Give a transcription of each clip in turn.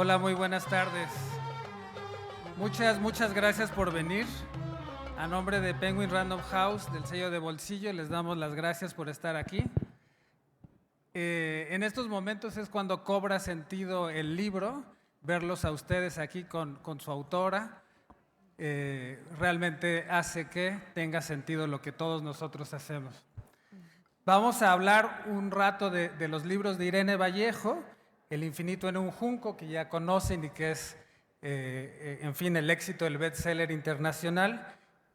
Hola, muy buenas tardes. Muchas gracias por venir. A nombre de Penguin Random House, del sello de bolsillo, les damos las gracias por estar aquí. En estos momentos es cuando cobra sentido el libro, verlos a ustedes aquí con su autora. Realmente hace que tenga sentido lo que todos nosotros hacemos. Vamos a hablar un rato de los libros de Irene Vallejo, El infinito en un junco, que ya conocen y que es, en fin, el éxito del bestseller internacional.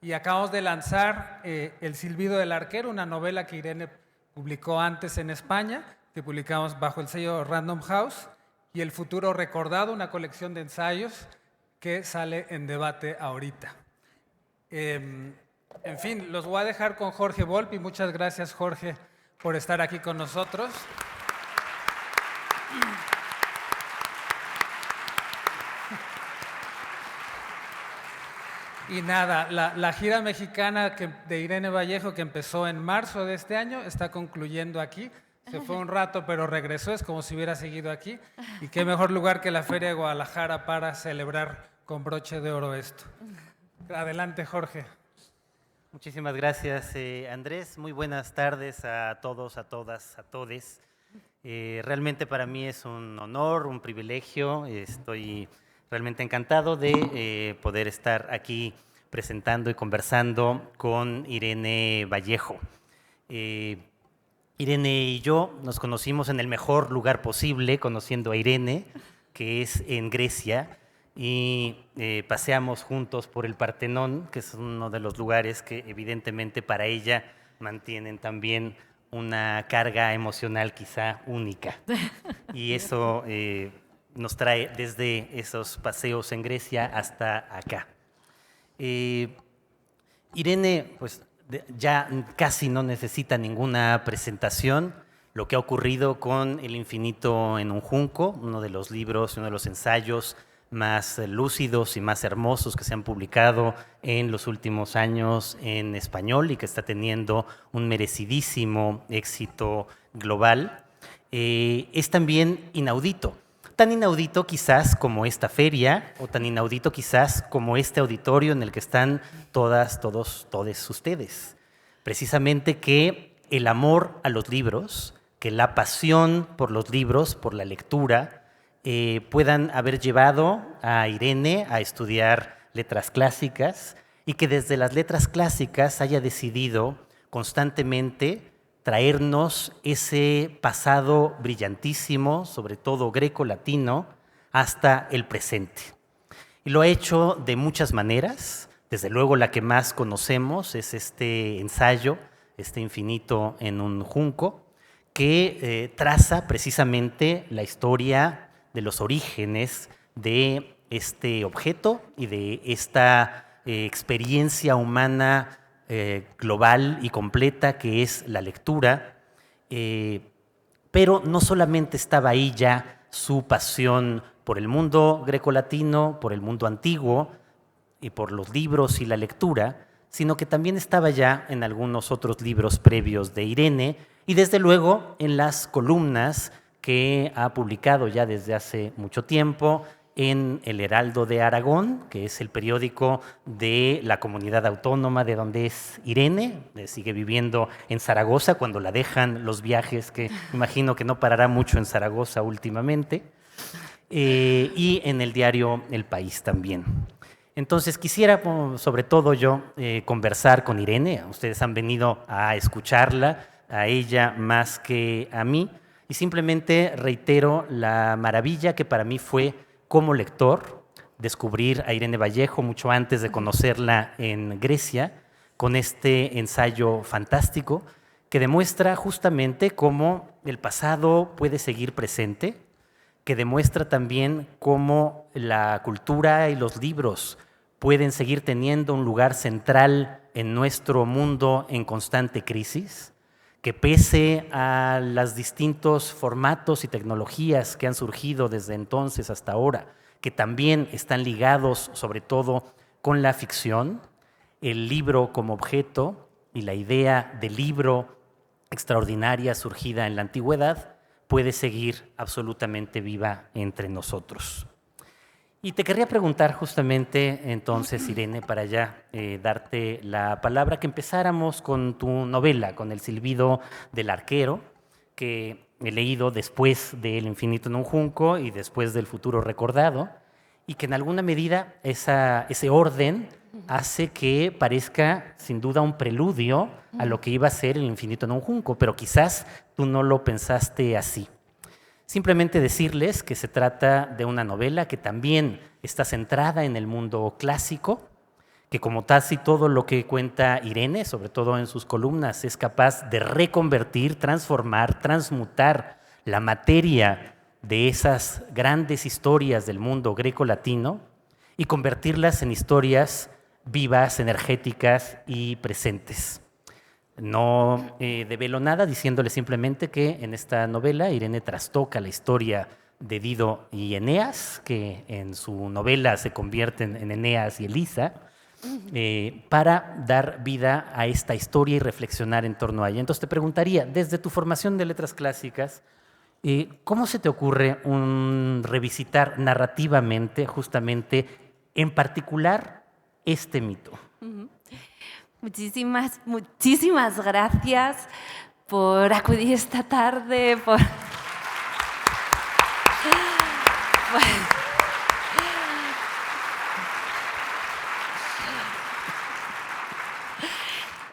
Y acabamos de lanzar El silbido del arquero, una novela que Irene publicó antes en España, que publicamos bajo el sello Random House, y El futuro recordado, una colección de ensayos que sale en debate ahorita. En fin, los voy a dejar con Jorge Volpi. Muchas gracias, Jorge, por estar aquí con nosotros. Y nada, la gira mexicana de Irene Vallejo, que empezó en marzo de este año, está concluyendo aquí. Se fue un rato, pero regresó, es como si hubiera seguido aquí. Y qué mejor lugar que la Feria de Guadalajara para celebrar con broche de oro esto. Adelante, Jorge. Muchísimas gracias, Andrés. Muy buenas tardes a todos, a todas, a todes. Realmente para mí es un honor, un privilegio. Estoy realmente encantado de poder estar aquí presentando y conversando con Irene Vallejo. Irene y yo nos conocimos en el mejor lugar posible, conociendo a Irene, que es en Grecia, y paseamos juntos por el Partenón, que es uno de los lugares que evidentemente para ella mantienen también una carga emocional quizá única. Y eso nos trae desde esos paseos en Grecia hasta acá. Irene, pues ya casi no necesita ninguna presentación. Lo que ha ocurrido con El infinito en un junco, uno de los libros, uno de los ensayos más lúcidos y más hermosos que se han publicado en los últimos años en español y que está teniendo un merecidísimo éxito global, es también inaudito. Tan inaudito quizás como esta feria o tan inaudito quizás como este auditorio en el que están todas, todos ustedes. Precisamente que el amor a los libros, que la pasión por los libros, por la lectura, puedan haber llevado a Irene a estudiar letras clásicas y que desde las letras clásicas haya decidido constantemente traernos ese pasado brillantísimo, sobre todo greco-latino, hasta el presente. Y lo ha hecho de muchas maneras. Desde luego la que más conocemos es este ensayo, este infinito en un junco, que traza precisamente la historia de los orígenes de este objeto y de esta experiencia humana global y completa que es la lectura, pero no solamente estaba ahí ya su pasión por el mundo grecolatino, por el mundo antiguo y por los libros y la lectura, sino que también estaba ya en algunos otros libros previos de Irene y desde luego en las columnas que ha publicado ya desde hace mucho tiempo en El Heraldo de Aragón, que es el periódico de la comunidad autónoma de donde es Irene. Sigue viviendo en Zaragoza cuando la dejan los viajes, que imagino que no parará mucho en Zaragoza últimamente, y en el diario El País también. Entonces quisiera, sobre todo yo, conversar con Irene. Ustedes han venido a escucharla, a ella más que a mí, y simplemente reitero la maravilla que para mí fue como lector descubrir a Irene Vallejo mucho antes de conocerla en Grecia, con este ensayo fantástico que demuestra justamente cómo el pasado puede seguir presente, que demuestra también cómo la cultura y los libros pueden seguir teniendo un lugar central en nuestro mundo en constante crisis, que pese a los distintos formatos y tecnologías que han surgido desde entonces hasta ahora, que también están ligados sobre todo con la ficción, el libro como objeto y la idea de libro extraordinaria surgida en la antigüedad puede seguir absolutamente viva entre nosotros. Y te querría preguntar justamente entonces, Irene, para ya darte la palabra, que empezáramos con tu novela, con El silbido del arquero, que he leído después de El infinito en un junco y después del futuro recordado, y que en alguna medida ese orden hace que parezca sin duda un preludio a lo que iba a ser El infinito en un junco, pero quizás tú no lo pensaste así. Simplemente decirles que se trata de una novela que también está centrada en el mundo clásico, que como casi todo lo que cuenta Irene, sobre todo en sus columnas, es capaz de reconvertir, transformar, transmutar la materia de esas grandes historias del mundo greco-latino y convertirlas en historias vivas, energéticas y presentes. No develo nada diciéndole simplemente que en esta novela Irene trastoca la historia de Dido y Eneas, que en su novela se convierten en Eneas y Elisa, para dar vida a esta historia y reflexionar en torno a ella. Entonces te preguntaría, desde tu formación de letras clásicas, ¿cómo se te ocurre revisitar narrativamente, justamente, en particular, este mito? Muchísimas gracias por acudir esta tarde,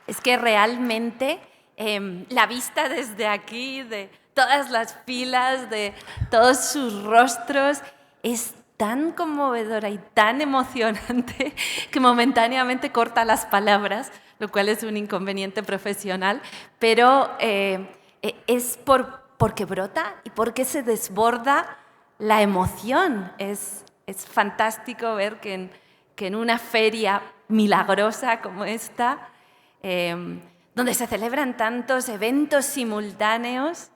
Es que realmente la vista desde aquí, de todas las filas, de todos sus rostros, es tan conmovedora y tan emocionante que momentáneamente corta las palabras, lo cual es un inconveniente profesional, pero es porque brota y porque se desborda la emoción. Es fantástico ver que en una feria milagrosa como esta, donde se celebran tantos eventos simultáneos,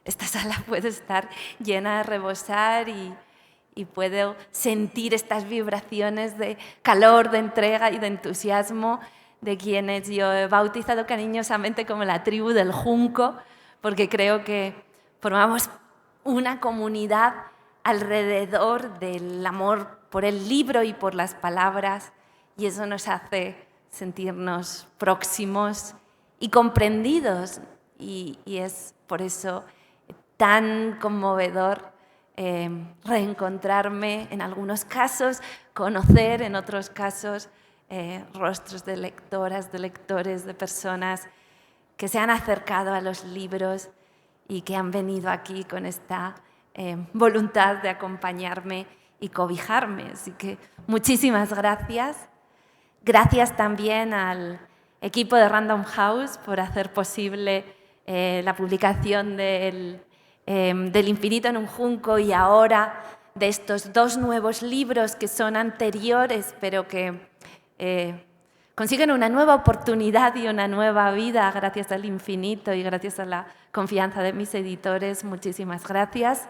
esta sala puede estar llena de rebosar y puedo sentir estas vibraciones de calor, de entrega y de entusiasmo de quienes yo he bautizado cariñosamente como la tribu del junco, porque creo que formamos una comunidad alrededor del amor por el libro y por las palabras, y eso nos hace sentirnos próximos y comprendidos, y es por eso tan conmovedor reencontrarme en algunos casos, conocer en otros casos rostros de lectoras, de lectores, de personas que se han acercado a los libros y que han venido aquí con esta voluntad de acompañarme y cobijarme. Así que muchísimas gracias. Gracias también al equipo de Random House por hacer posible la publicación del infinito en un junco y ahora de estos dos nuevos libros que son anteriores pero que consiguen una nueva oportunidad y una nueva vida gracias al infinito y gracias a la confianza de mis editores. Muchísimas gracias.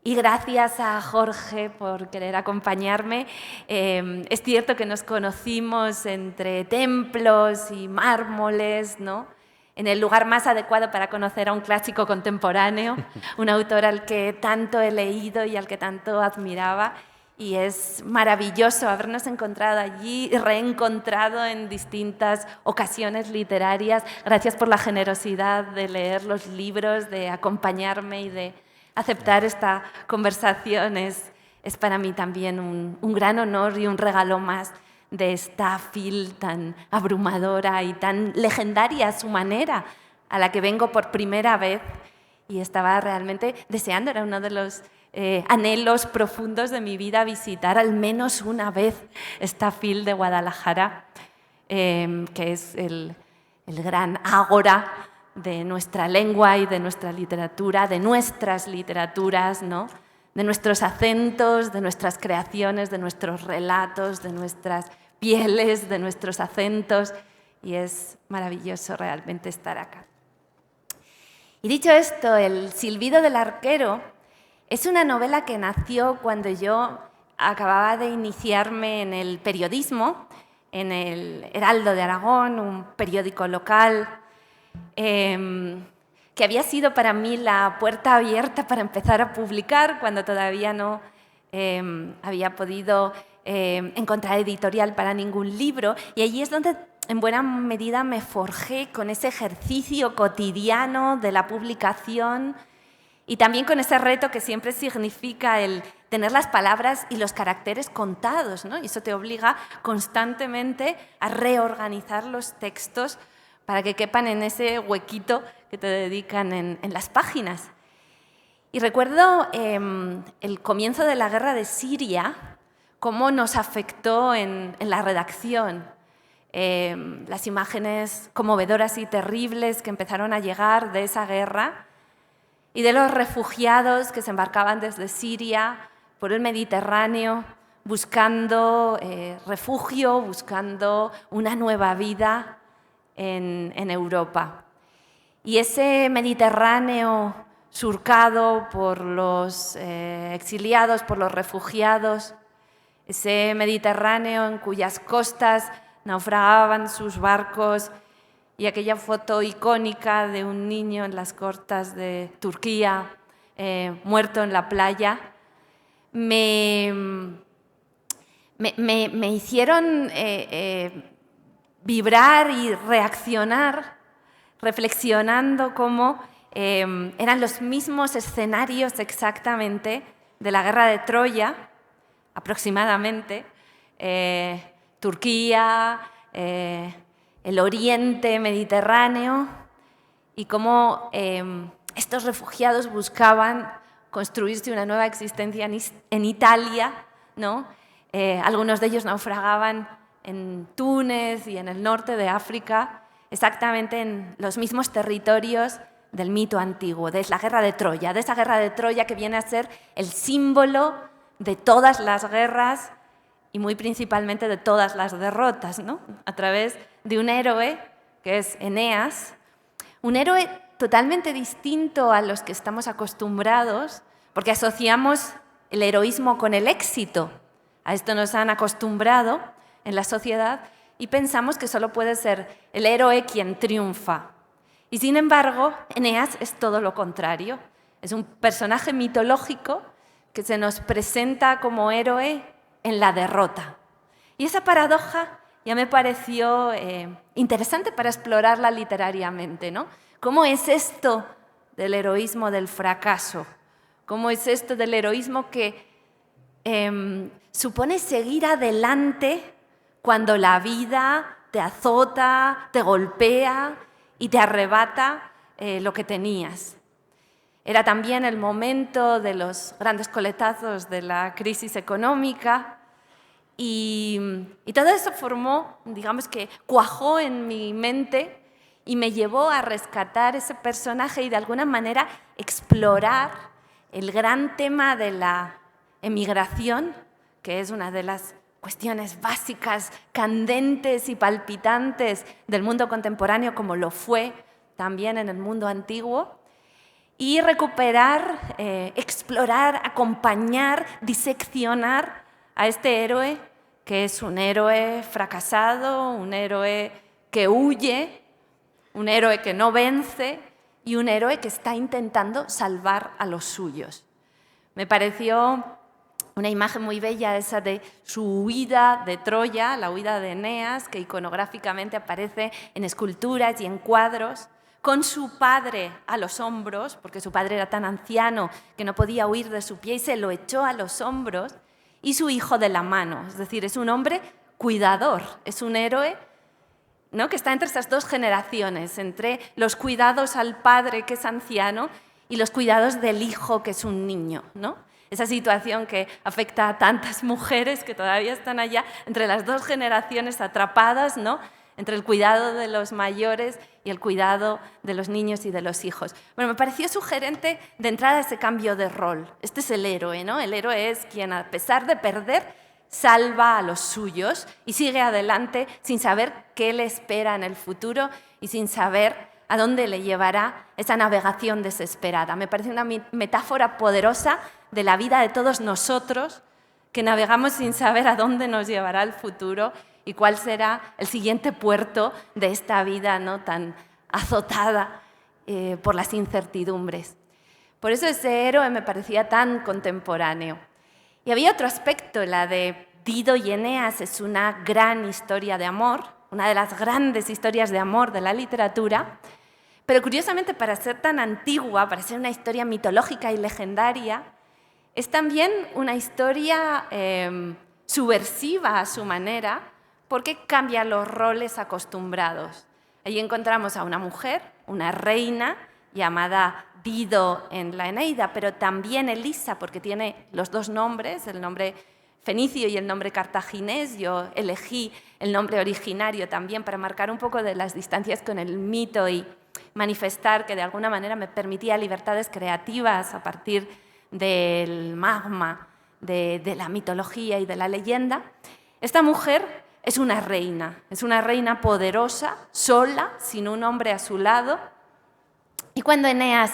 Y gracias a Jorge por querer acompañarme. Es cierto que nos conocimos entre templos y mármoles, ¿no? En el lugar más adecuado para conocer a un clásico contemporáneo, un autor al que tanto he leído y al que tanto admiraba. Y es maravilloso habernos encontrado allí y reencontrado en distintas ocasiones literarias. Gracias por la generosidad de leer los libros, de acompañarme y de aceptar esta conversación. Es para mí también un gran honor y un regalo más de esta FIL tan abrumadora y tan legendaria a su manera, a la que vengo por primera vez y estaba realmente deseando, era uno de los anhelos profundos de mi vida, visitar al menos una vez esta FIL de Guadalajara, que es el gran ágora de nuestra lengua y de nuestra literatura, de nuestras literaturas, ¿no? De nuestros acentos, de nuestras creaciones, de nuestros relatos, de nuestras pieles, de nuestros acentos, y es maravilloso realmente estar acá. Y dicho esto, El silbido del arquero es una novela que nació cuando yo acababa de iniciarme en el periodismo, en el Heraldo de Aragón, un periódico local, que que había sido para mí la puerta abierta para empezar a publicar cuando todavía no había podido encontrar editorial para ningún libro. Y allí es donde en buena medida me forjé con ese ejercicio cotidiano de la publicación y también con ese reto que siempre significa el tener las palabras y los caracteres contados, ¿no? Y eso te obliga constantemente a reorganizar los textos para que quepan en ese huequito que te dedican en las páginas. Y recuerdo el comienzo de la guerra de Siria, cómo nos afectó en la redacción. Las imágenes conmovedoras y terribles que empezaron a llegar de esa guerra y de los refugiados que se embarcaban desde Siria por el Mediterráneo buscando refugio, buscando una nueva vida en Europa. Y ese Mediterráneo surcado por los exiliados, por los refugiados, ese Mediterráneo en cuyas costas naufragaban sus barcos y aquella foto icónica de un niño en las costas de Turquía, muerto en la playa, me hicieron vibrar y reaccionar reflexionando cómo eran los mismos escenarios exactamente de la guerra de Troya, aproximadamente, Turquía, el oriente mediterráneo, y cómo estos refugiados buscaban construirse una nueva existencia en Italia, ¿no? Algunos de ellos naufragaban en Túnez y en el norte de África, exactamente en los mismos territorios del mito antiguo, de la guerra de Troya, de esa guerra de Troya que viene a ser el símbolo de todas las guerras y muy principalmente de todas las derrotas, ¿no? A través de un héroe que es Eneas, un héroe totalmente distinto a los que estamos acostumbrados, porque asociamos el heroísmo con el éxito. A esto nos han acostumbrado en la sociedad y pensamos que solo puede ser el héroe quien triunfa. Y sin embargo, Eneas es todo lo contrario. Es un personaje mitológico que se nos presenta como héroe en la derrota. Y esa paradoja ya me pareció interesante para explorarla literariamente, ¿no? ¿Cómo es esto del heroísmo del fracaso? ¿Cómo es esto del heroísmo que supone seguir adelante cuando la vida te azota, te golpea y te arrebata lo que tenías? Era también el momento de los grandes coletazos de la crisis económica y todo eso formó, digamos que cuajó en mi mente y me llevó a rescatar ese personaje y de alguna manera explorar el gran tema de la emigración, que es una de las cuestiones básicas, candentes y palpitantes del mundo contemporáneo, como lo fue también en el mundo antiguo, y recuperar, explorar, acompañar, diseccionar a este héroe, que es un héroe fracasado, un héroe que huye, un héroe que no vence y un héroe que está intentando salvar a los suyos. Me pareció una imagen muy bella esa de su huida de Troya, la huida de Eneas, que iconográficamente aparece en esculturas y en cuadros, con su padre a los hombros, porque su padre era tan anciano que no podía huir de su pie y se lo echó a los hombros, y su hijo de la mano. Es decir, es un hombre cuidador, es un héroe, ¿no?, que está entre estas dos generaciones, entre los cuidados al padre, que es anciano, y los cuidados del hijo, que es un niño, ¿no? Esa situación que afecta a tantas mujeres que todavía están allá, entre las dos generaciones atrapadas, ¿no?, entre el cuidado de los mayores y el cuidado de los niños y de los hijos. Bueno, me pareció sugerente de entrada ese cambio de rol. Este es el héroe, ¿no? El héroe es quien, a pesar de perder, salva a los suyos y sigue adelante sin saber qué le espera en el futuro y sin saber a dónde le llevará esa navegación desesperada. Me parece una metáfora poderosa de la vida de todos nosotros, que navegamos sin saber a dónde nos llevará el futuro y cuál será el siguiente puerto de esta vida, ¿no?, tan azotada por las incertidumbres. Por eso ese héroe me parecía tan contemporáneo. Y había otro aspecto, la de Dido y Eneas es una gran historia de amor, una de las grandes historias de amor de la literatura, pero curiosamente para ser tan antigua, para ser una historia mitológica y legendaria, es también una historia subversiva a su manera, porque cambia los roles acostumbrados. Allí encontramos a una mujer, una reina, llamada Dido en la Eneida, pero también Elisa, porque tiene los dos nombres, el nombre fenicio y el nombre cartaginés. Yo elegí el nombre originario también para marcar un poco de las distancias con el mito y manifestar que de alguna manera me permitía libertades creativas a partir del magma de la mitología y de la leyenda. Esta mujer es una reina poderosa, sola, sin un hombre a su lado. Y cuando Eneas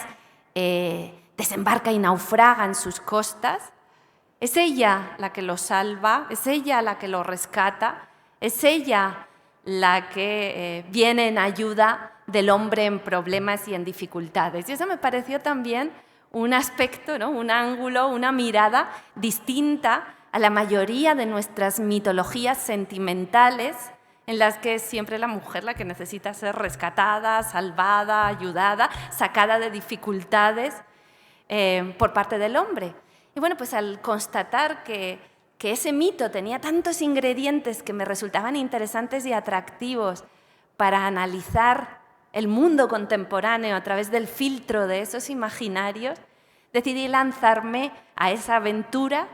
desembarca y naufraga en sus costas, es ella la que lo salva, es ella la que lo rescata, es ella la que viene en ayuda del hombre en problemas y en dificultades. Y eso me pareció también un aspecto, ¿no? Un ángulo, una mirada distinta a la mayoría de nuestras mitologías sentimentales, en las que es siempre la mujer la que necesita ser rescatada, salvada, ayudada, sacada de dificultades por parte del hombre. Y bueno, pues al constatar que ese mito tenía tantos ingredientes que me resultaban interesantes y atractivos para analizar el mundo contemporáneo a través del filtro de esos imaginarios, decidí lanzarme a esa aventura,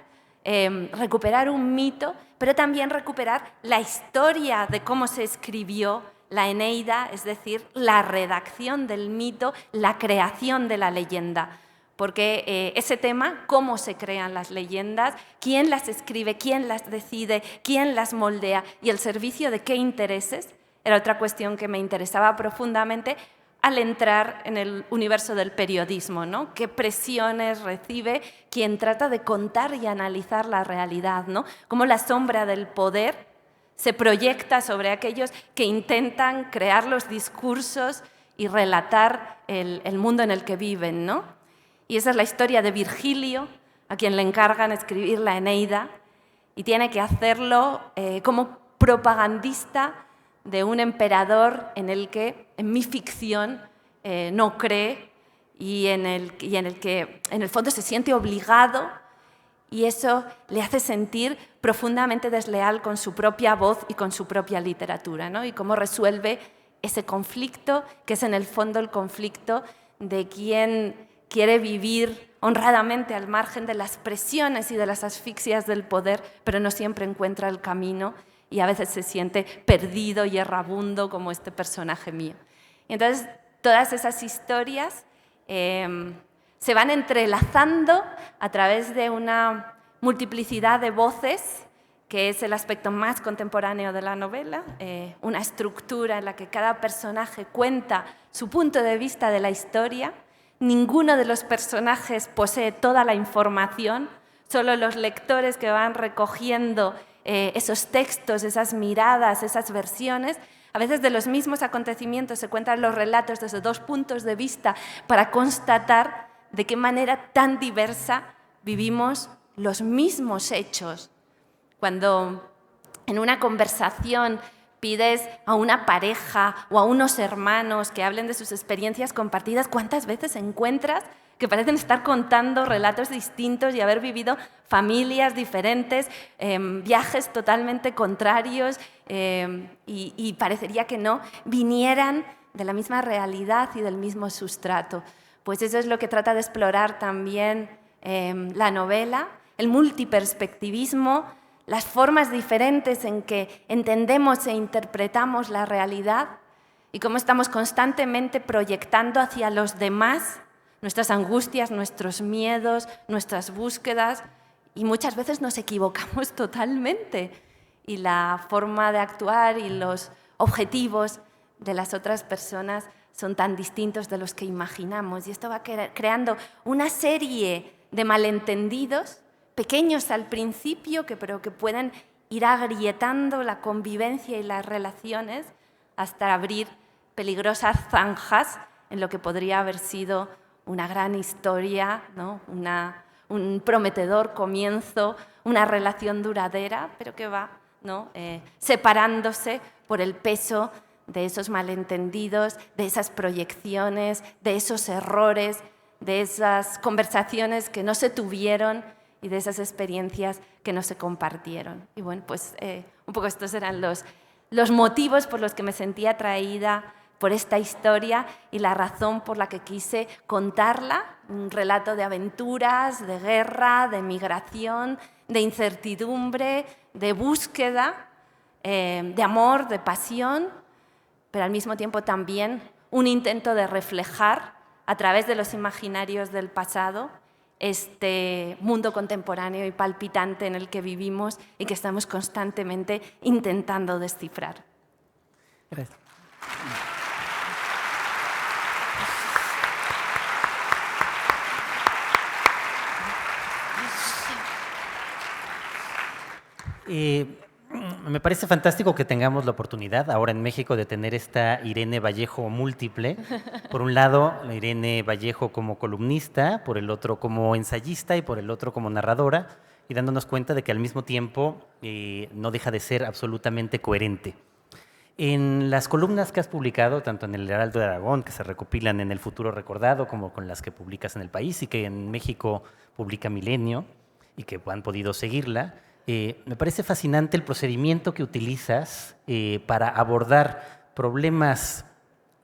recuperar un mito, pero también recuperar la historia de cómo se escribió la Eneida, es decir, la redacción del mito, la creación de la leyenda. Porque ese tema, cómo se crean las leyendas, quién las escribe, quién las decide, quién las moldea y el servicio de qué intereses, era otra cuestión que me interesaba profundamente al entrar en el universo del periodismo, ¿no? ¿Qué presiones recibe quien trata de contar y analizar la realidad, ¿no? Cómo la sombra del poder se proyecta sobre aquellos que intentan crear los discursos y relatar el mundo en el que viven, ¿no? Y esa es la historia de Virgilio, a quien le encargan escribir la Eneida, y tiene que hacerlo como propagandista de un emperador en el que, en mi ficción, no cree y en el que, en el fondo, se siente obligado, y eso le hace sentir profundamente desleal con su propia voz y con su propia literatura, ¿no? Y cómo resuelve ese conflicto, que es en el fondo el conflicto de quien quiere vivir honradamente al margen de las presiones y de las asfixias del poder, pero no siempre encuentra el camino y a veces se siente perdido y errabundo como este personaje mío. Y entonces todas esas historias se van entrelazando a través de una multiplicidad de voces, que es el aspecto más contemporáneo de la novela, una estructura en la que cada personaje cuenta su punto de vista de la historia. Ninguno de los personajes posee toda la información, solo los lectores que van recogiendo esos textos, esas miradas, esas versiones. A veces de los mismos acontecimientos se cuentan los relatos desde dos puntos de vista para constatar de qué manera tan diversa vivimos los mismos hechos. Cuando en una conversación pides a una pareja o a unos hermanos que hablen de sus experiencias compartidas, ¿cuántas veces encuentras que parecen estar contando relatos distintos y haber vivido familias diferentes, viajes totalmente contrarios y parecería que no vinieran de la misma realidad y del mismo sustrato? Pues eso es lo que trata de explorar también la novela, el multiperspectivismo, las formas diferentes en que entendemos e interpretamos la realidad y cómo estamos constantemente proyectando hacia los demás nuestras angustias, nuestros miedos, nuestras búsquedas, y muchas veces nos equivocamos totalmente y la forma de actuar y los objetivos de las otras personas son tan distintos de los que imaginamos, y esto va creando una serie de malentendidos pequeños al principio, pero que pueden ir agrietando la convivencia y las relaciones hasta abrir peligrosas zanjas en lo que podría haber sido una gran historia, ¿no? Un prometedor comienzo, una relación duradera, pero que va, ¿no? Separándose por el peso de esos malentendidos, de esas proyecciones, de esos errores, de esas conversaciones que no se tuvieron y de esas experiencias que no se compartieron. Y bueno, pues un poco estos eran los motivos por los que me sentía atraída por esta historia y la razón por la que quise contarla, un relato de aventuras, de guerra, de migración, de incertidumbre, de búsqueda, de amor, de pasión, pero al mismo tiempo también un intento de reflejar a través de los imaginarios del pasado este mundo contemporáneo y palpitante en el que vivimos y que estamos constantemente intentando descifrar. Gracias. Me parece fantástico que tengamos la oportunidad ahora en México de tener esta Irene Vallejo múltiple. Por un lado, la Irene Vallejo como columnista, por el otro como ensayista y por el otro como narradora, y dándonos cuenta de que al mismo tiempo no deja de ser absolutamente coherente. En las columnas que has publicado, tanto en el Heraldo de Aragón, que se recopilan en El Futuro Recordado, como con las que publicas en El País y que en México publica Milenio y que han podido seguirla, me parece fascinante el procedimiento que utilizas para abordar problemas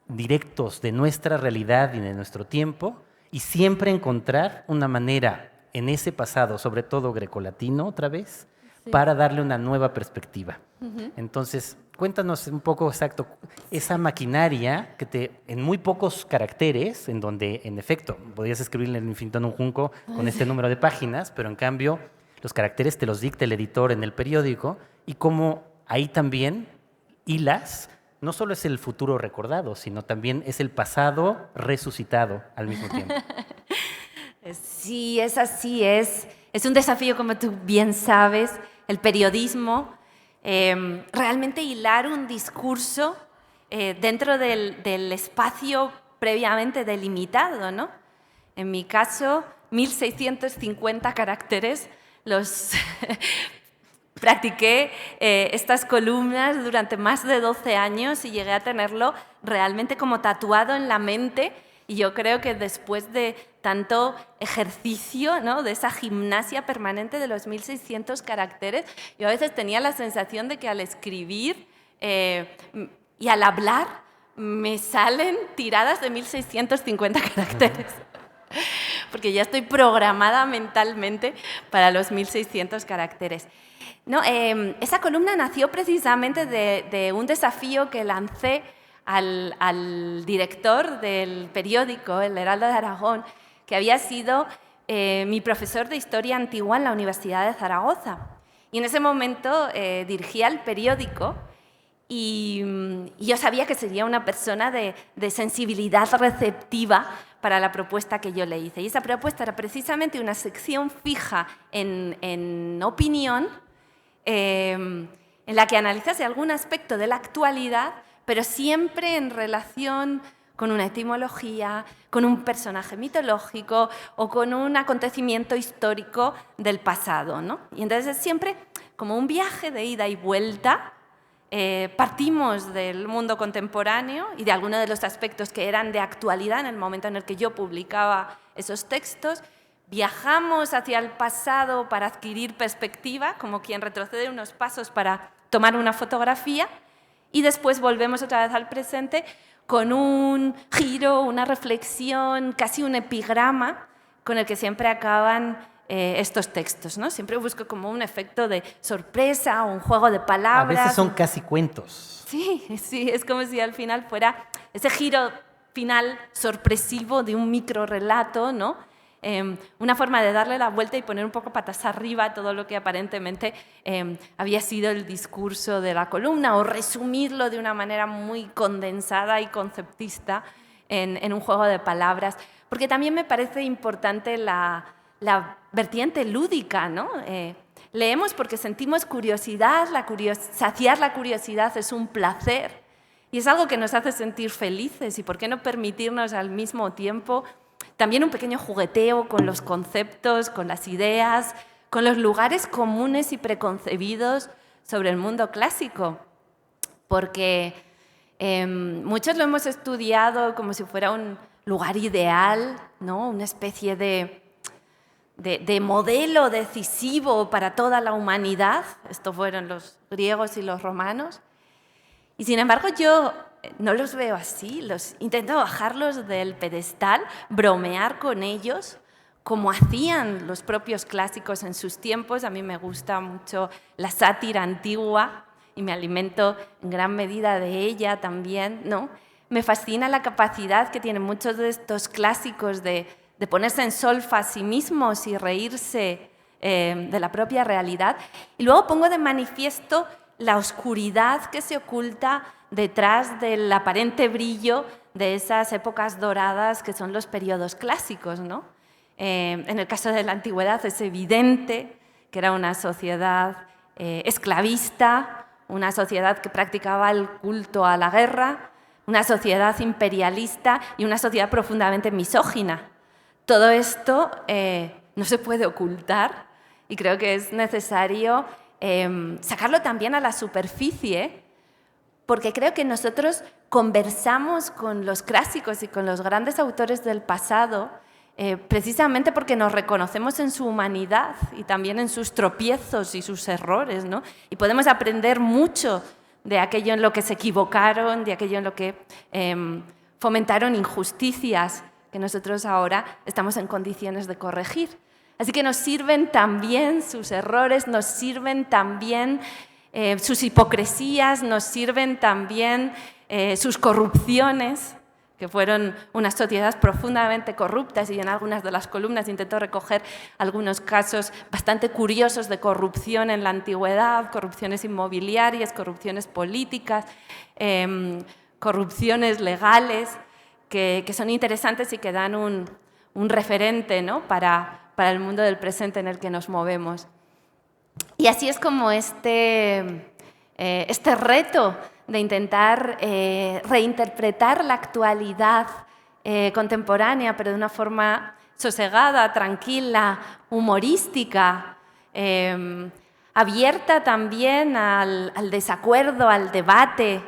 directos de nuestra realidad y de nuestro tiempo y siempre encontrar una manera en ese pasado, sobre todo grecolatino otra vez, sí, para darle una nueva perspectiva. Entonces, cuéntanos un poco exacto esa maquinaria que en muy pocos caracteres, en donde en efecto podrías escribirle El infinito en un junco con este número de páginas, pero en cambio los caracteres te los dicta el editor en el periódico y cómo ahí también hilas, no solo es el futuro recordado, sino también es el pasado resucitado al mismo tiempo. Sí, es así, es un desafío, como tú bien sabes, el periodismo, realmente hilar un discurso dentro del espacio previamente delimitado, ¿no? En mi caso, 1.650 caracteres. Practiqué estas columnas durante más de 12 años y llegué a tenerlo realmente como tatuado en la mente. Y yo creo que después de tanto ejercicio, ¿no?, de esa gimnasia permanente de los 1.600 caracteres, yo a veces tenía la sensación de que al escribir y al hablar me salen tiradas de 1.650 caracteres. Porque ya estoy programada mentalmente para los 1.600 caracteres. No, esa columna nació precisamente de un desafío que lancé al director del periódico, el Heraldo de Aragón, que había sido mi profesor de Historia Antigua en la Universidad de Zaragoza. Y en ese momento dirigía el periódico y yo sabía que sería una persona de sensibilidad receptiva para la propuesta que yo le hice. Y esa propuesta era precisamente una sección fija en opinión, en la que analizase algún aspecto de la actualidad, pero siempre en relación con una etimología, con un personaje mitológico o con un acontecimiento histórico del pasado, ¿no? Y entonces es siempre como un viaje de ida y vuelta. Partimos del mundo contemporáneo y de algunos de los aspectos que eran de actualidad en el momento en el que yo publicaba esos textos, viajamos hacia el pasado para adquirir perspectiva, como quien retrocede unos pasos para tomar una fotografía, y después volvemos otra vez al presente con un giro, una reflexión, casi un epigrama con el que siempre acaban estos textos, ¿no? Siempre busco como un efecto de sorpresa o un juego de palabras. A veces son casi cuentos. Sí, sí, es como si al final fuera ese giro final sorpresivo de un microrrelato, ¿no? Una forma de darle la vuelta y poner un poco patas arriba a todo lo que aparentemente había sido el discurso de la columna, o resumirlo de una manera muy condensada y conceptista en un juego de palabras. Porque también me parece importante la vertiente lúdica, ¿no? Leemos porque sentimos curiosidad, saciar la curiosidad es un placer, y y es algo que nos hace sentir felices. ¿Y por qué no permitirnos al mismo tiempo también un pequeño jugueteo con los conceptos, con las ideas, con los lugares comunes y preconcebidos sobre el mundo clásico? Porque muchos lo hemos estudiado como si fuera un lugar ideal, ¿no? Una especie de modelo decisivo para toda la humanidad. Estos fueron los griegos y los romanos. Y sin embargo yo no los veo así, intento bajarlos del pedestal, bromear con ellos, como hacían los propios clásicos en sus tiempos. A mí me gusta mucho la sátira antigua y me alimento en gran medida de ella también, ¿no? Me fascina la capacidad que tienen muchos de estos clásicos de ponerse en solfa a sí mismos y reírse de la propia realidad. Y luego pongo de manifiesto la oscuridad que se oculta detrás del aparente brillo de esas épocas doradas que son los periodos clásicos, ¿no? En el caso de la antigüedad es evidente que era una sociedad esclavista, una sociedad que practicaba el culto a la guerra, una sociedad imperialista y una sociedad profundamente misógina. Todo esto no se puede ocultar y creo que es necesario sacarlo también a la superficie, porque creo que nosotros conversamos con los clásicos y con los grandes autores del pasado precisamente porque nos reconocemos en su humanidad y también en sus tropiezos y sus errores, ¿no? Y podemos aprender mucho de aquello en lo que se equivocaron, de aquello en lo que fomentaron injusticias que nosotros ahora estamos en condiciones de corregir. Así que nos sirven también sus errores, nos sirven también sus hipocresías, nos sirven también sus corrupciones, que fueron unas sociedades profundamente corruptas, y en algunas de las columnas intento recoger algunos casos bastante curiosos de corrupción en la antigüedad, corrupciones inmobiliarias, corrupciones políticas, corrupciones legales, que son interesantes y que dan un referente, ¿no? para el mundo del presente en el que nos movemos. Y así es como este reto de intentar reinterpretar la actualidad contemporánea, pero de una forma sosegada, tranquila, humorística, abierta también al desacuerdo, al debate,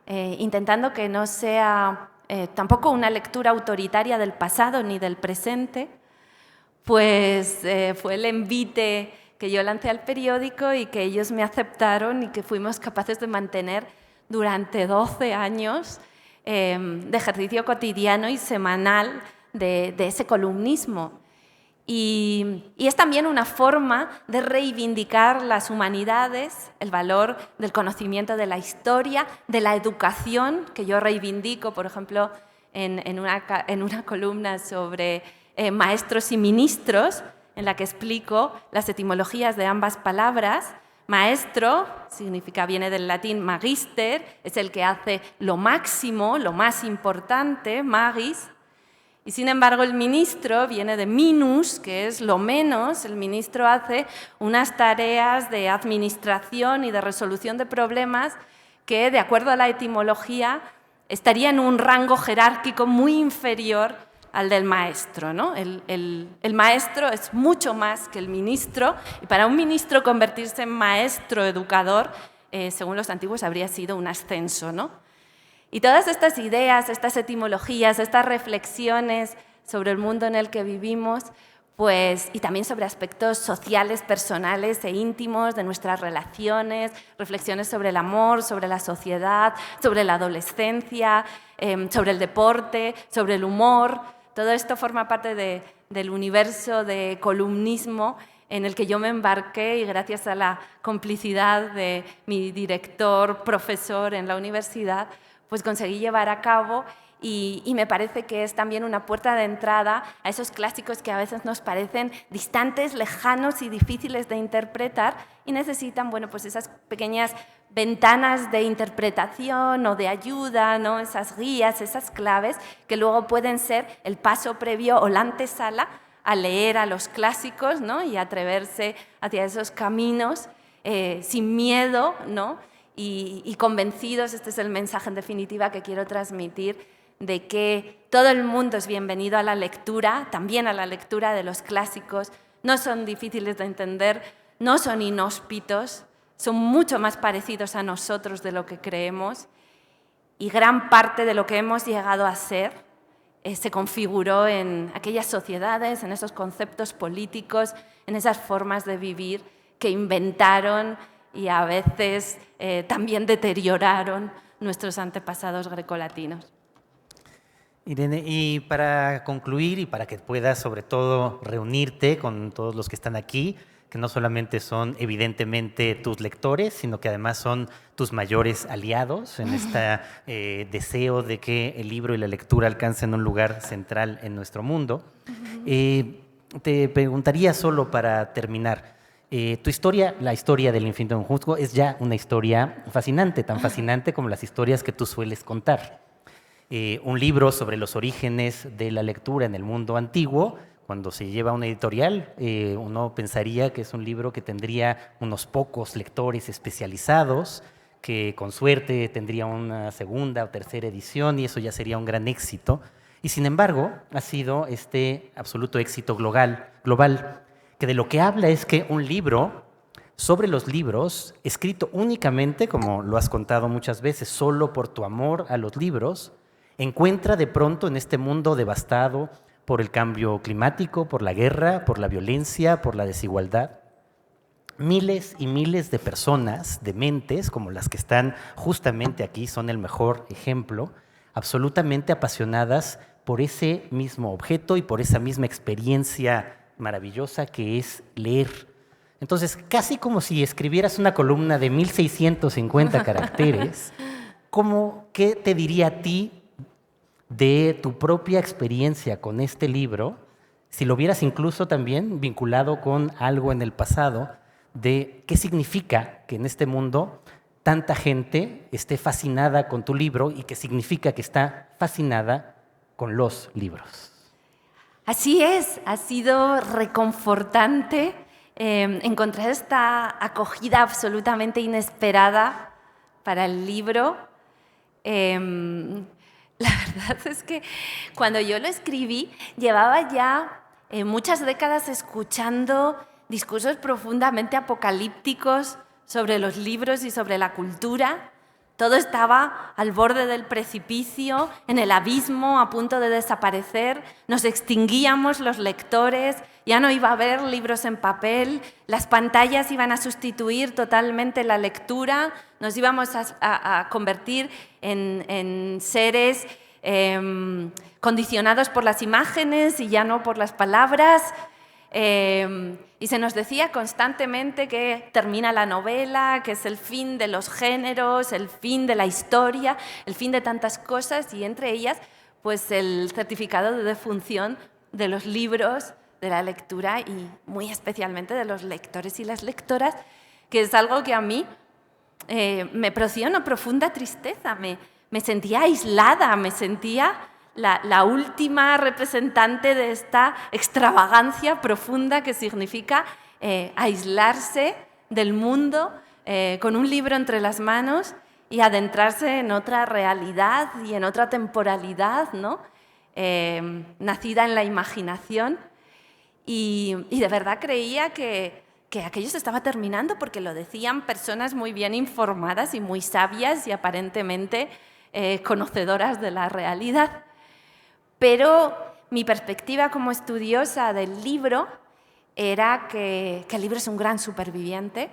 intentando que no sea tampoco una lectura autoritaria del pasado ni del presente, pues fue el envite que yo lancé al periódico y que ellos me aceptaron y que fuimos capaces de mantener durante 12 años de ejercicio cotidiano y semanal de ese columnismo. Y es también una forma de reivindicar las humanidades, el valor del conocimiento de la historia, de la educación, que yo reivindico, por ejemplo, en una columna sobre maestros y ministros, en la que explico las etimologías de ambas palabras. Maestro viene del latín magister, es el que hace lo máximo, lo más importante, magis. Y sin embargo el ministro viene de minus, que es lo menos. El ministro hace unas tareas de administración y de resolución de problemas que, de acuerdo a la etimología, estarían en un rango jerárquico muy inferior al del maestro, ¿no? El maestro es mucho más que el ministro, y para un ministro convertirse en maestro educador, según los antiguos, habría sido un ascenso, ¿no? Y todas estas ideas, estas etimologías, estas reflexiones sobre el mundo en el que vivimos, pues, y también sobre aspectos sociales, personales e íntimos de nuestras relaciones, reflexiones sobre el amor, sobre la sociedad, sobre la adolescencia, sobre el deporte, sobre el humor. Todo esto forma parte del universo de columnismo en el que yo me embarqué, y gracias a la complicidad de mi director, profesor en la universidad, pues conseguí llevar a cabo, y me parece que es también una puerta de entrada a esos clásicos que a veces nos parecen distantes, lejanos y difíciles de interpretar, y necesitan, bueno, pues esas pequeñas ventanas de interpretación o de ayuda, ¿no? Esas guías, esas claves que luego pueden ser el paso previo o la antesala a leer a los clásicos, ¿no? Y atreverse hacia esos caminos sin miedo, ¿no? y convencidos, este es el mensaje en definitiva que quiero transmitir, de que todo el mundo es bienvenido a la lectura, también a la lectura de los clásicos. No son difíciles de entender, no son inhóspitos, son mucho más parecidos a nosotros de lo que creemos, y gran parte de lo que hemos llegado a ser se configuró en aquellas sociedades, en esos conceptos políticos, en esas formas de vivir que inventaron y a veces también deterioraron nuestros antepasados grecolatinos. Irene, y para concluir y para que puedas sobre todo reunirte con todos los que están aquí, que no solamente son evidentemente tus lectores, sino que además son tus mayores aliados en este deseo de que el libro y la lectura alcancen un lugar central en nuestro mundo. Te preguntaría solo para terminar, tu historia, la historia del Infinito en un Junco, es ya una historia fascinante, tan fascinante como las historias que tú sueles contar. Un libro sobre los orígenes de la lectura en el mundo antiguo. Cuando se lleva a una editorial, uno pensaría que es un libro que tendría unos pocos lectores especializados, que con suerte tendría una segunda o tercera edición y eso ya sería un gran éxito. Y sin embargo, ha sido este absoluto éxito global, que de lo que habla es que un libro sobre los libros, escrito únicamente, como lo has contado muchas veces, solo por tu amor a los libros, encuentra de pronto en este mundo devastado por el cambio climático, por la guerra, por la violencia, por la desigualdad, miles y miles de personas, de mentes, como las que están justamente aquí, son el mejor ejemplo, absolutamente apasionadas por ese mismo objeto y por esa misma experiencia maravillosa que es leer. Entonces, casi como si escribieras una columna de 1650 caracteres, ¿qué te diría a ti de tu propia experiencia con este libro, si lo vieras incluso también vinculado con algo en el pasado, de qué significa que en este mundo tanta gente esté fascinada con tu libro y qué significa que está fascinada con los libros? Así es, ha sido reconfortante encontrar esta acogida absolutamente inesperada para el libro. La verdad es que cuando yo lo escribí, llevaba ya muchas décadas escuchando discursos profundamente apocalípticos sobre los libros y sobre la cultura. Todo estaba al borde del precipicio, en el abismo, a punto de desaparecer. Nos extinguíamos los lectores, ya no iba a haber libros en papel, las pantallas iban a sustituir totalmente la lectura, nos íbamos a convertir en seres condicionados por las imágenes y ya no por las palabras. Y se nos decía constantemente que termina la novela, que es el fin de los géneros, el fin de la historia, el fin de tantas cosas, y entre ellas pues el certificado de defunción de los libros, de la lectura y muy especialmente de los lectores y las lectoras, que es algo que a mí me producía una profunda tristeza. Me sentía aislada, me sentía la última representante de esta extravagancia profunda que significa aislarse del mundo con un libro entre las manos y adentrarse en otra realidad y en otra temporalidad, ¿no? Nacida en la imaginación. Y de verdad creía que aquello se estaba terminando porque lo decían personas muy bien informadas y muy sabias y aparentemente conocedoras de la realidad. Pero mi perspectiva como estudiosa del libro era que el libro es un gran superviviente,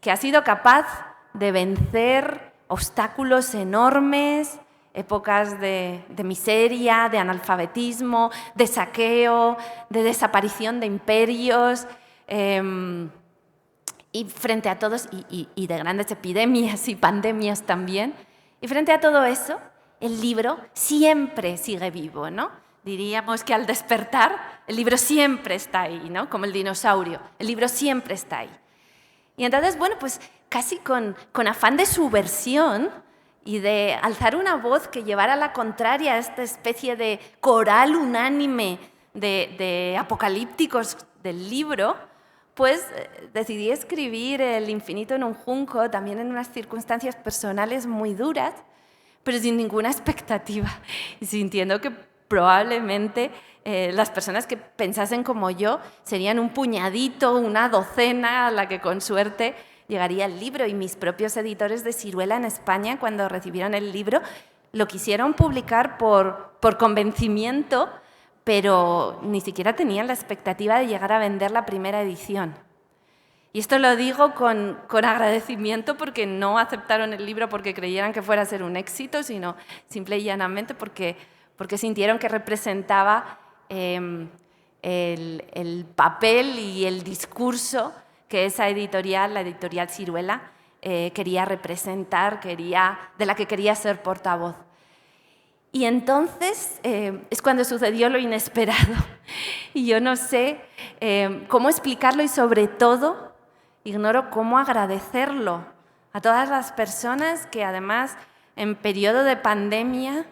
que ha sido capaz de vencer obstáculos enormes, épocas de miseria, de analfabetismo, de saqueo, de desaparición de imperios, y frente a todos, y de grandes epidemias y pandemias también. Y frente a todo eso, el libro siempre sigue vivo, ¿no? Diríamos que al despertar, el libro siempre está ahí, ¿no? Como el dinosaurio, el libro siempre está ahí. Y entonces, bueno, pues casi con afán de subversión y de alzar una voz que llevara a la contraria a esta especie de coral unánime de apocalípticos del libro, pues decidí escribir El infinito en un junco, también en unas circunstancias personales muy duras, pero sin ninguna expectativa, y sintiendo que probablemente las personas que pensasen como yo serían un puñadito, una docena, a la que con suerte llegaría el libro. Y mis propios editores de Siruela en España, cuando recibieron el libro, lo quisieron publicar por convencimiento, pero ni siquiera tenían la expectativa de llegar a vender la primera edición. Y esto lo digo con agradecimiento, porque no aceptaron el libro porque creyeran que fuera a ser un éxito, sino simple y llanamente porque sintieron que representaba el papel y el discurso que esa editorial, la editorial Siruela, quería representar, de la que quería ser portavoz. Y entonces es cuando sucedió lo inesperado. Y yo no sé cómo explicarlo, y sobre todo ignoro cómo agradecerlo a todas las personas que, además, en periodo de pandemia,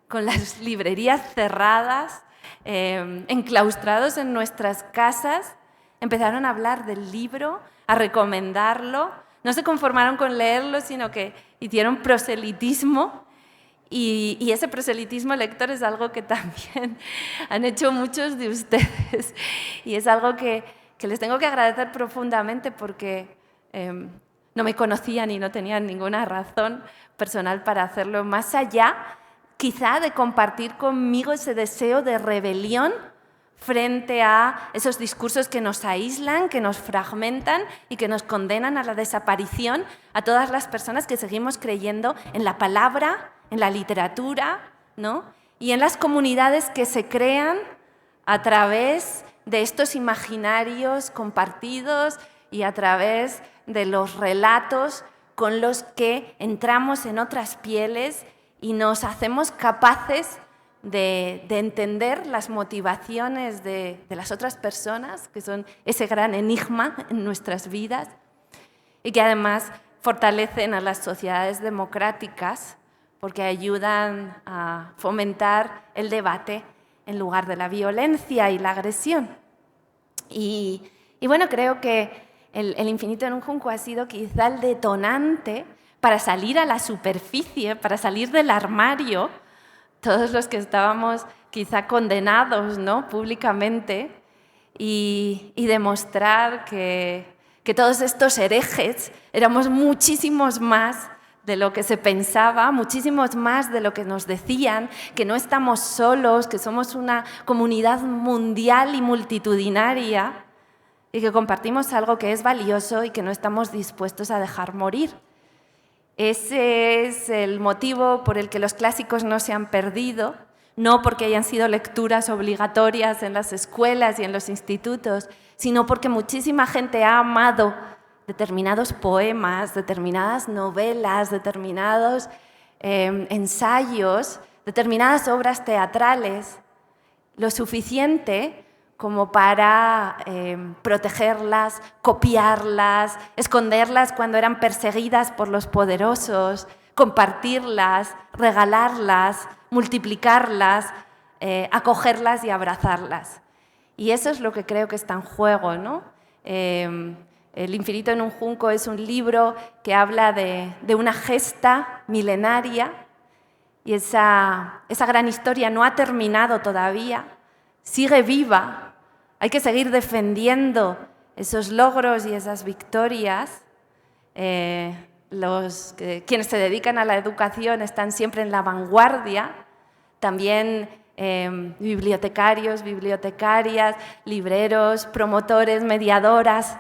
con las librerías cerradas, enclaustrados en nuestras casas, empezaron a hablar del libro, a recomendarlo. No se conformaron con leerlo, sino que hicieron proselitismo. Y ese proselitismo lector es algo que también han hecho muchos de ustedes. Y es algo que les tengo que agradecer profundamente, porque no me conocían y no tenían ninguna razón personal para hacerlo, más allá quizá de compartir conmigo ese deseo de rebelión frente a esos discursos que nos aíslan, que nos fragmentan y que nos condenan a la desaparición, a todas las personas que seguimos creyendo en la palabra, en la literatura, ¿no? Y en las comunidades que se crean a través de estos imaginarios compartidos y a través de los relatos con los que entramos en otras pieles y nos hacemos capaces de entender las motivaciones de las otras personas, que son ese gran enigma en nuestras vidas, y que además fortalecen a las sociedades democráticas, porque ayudan a fomentar el debate en lugar de la violencia y la agresión. Y bueno, creo que el infinito en un junco ha sido quizá el detonante para salir a la superficie, para salir del armario, todos los que estábamos quizá condenados, ¿no?, públicamente, y demostrar que todos estos herejes éramos muchísimos más de lo que se pensaba, muchísimos más de lo que nos decían, que no estamos solos, que somos una comunidad mundial y multitudinaria, y que compartimos algo que es valioso y que no estamos dispuestos a dejar morir. Ese es el motivo por el que los clásicos no se han perdido, no porque hayan sido lecturas obligatorias en las escuelas y en los institutos, sino porque muchísima gente ha amado determinados poemas, determinadas novelas, determinados ensayos, determinadas obras teatrales, lo suficiente como para protegerlas, copiarlas, esconderlas cuando eran perseguidas por los poderosos, compartirlas, regalarlas, multiplicarlas, acogerlas y abrazarlas. Y eso es lo que creo que está en juego, ¿no? El infinito en un junco es un libro que habla de una gesta milenaria, y esa gran historia no ha terminado todavía, sigue viva. Hay que seguir defendiendo esos logros y esas victorias. Quienes se dedican a la educación están siempre en la vanguardia, también bibliotecarios, bibliotecarias, libreros, promotores, mediadoras,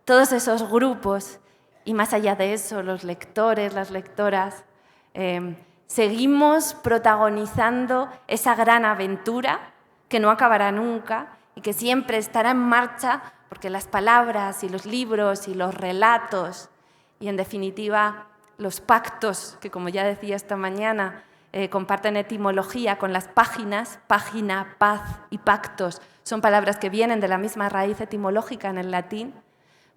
todos esos grupos, y más allá de eso, los lectores, las lectoras, seguimos protagonizando esa gran aventura que no acabará nunca y que siempre estará en marcha, porque las palabras y los libros y los relatos y, en definitiva, los pactos, que, como ya decía esta mañana, comparten etimología con las páginas, página, paz y pactos, son palabras que vienen de la misma raíz etimológica en el latín.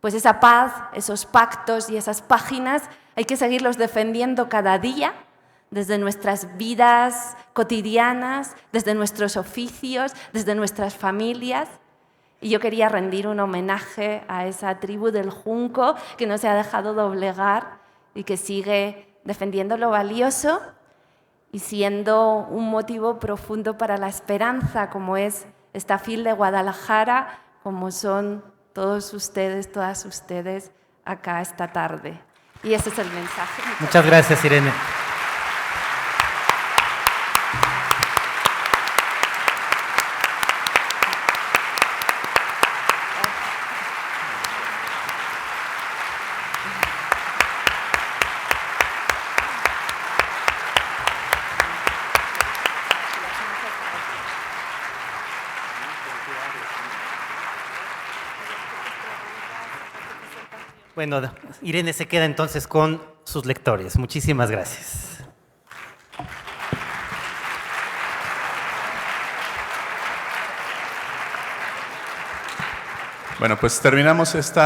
Pues esa paz, esos pactos y esas páginas hay que seguirlos defendiendo cada día, desde nuestras vidas cotidianas, desde nuestros oficios, desde nuestras familias, Y yo quería rendir un homenaje a esa tribu del junco que no se ha dejado doblegar y que sigue defendiendo lo valioso y siendo un motivo profundo para la esperanza, como es esta FIL de Guadalajara, como son todos ustedes, todas ustedes acá esta tarde. Y ese es el mensaje. Muchas gracias, Irene. Bueno, Irene se queda entonces con sus lectores. Muchísimas gracias. Bueno, pues terminamos esta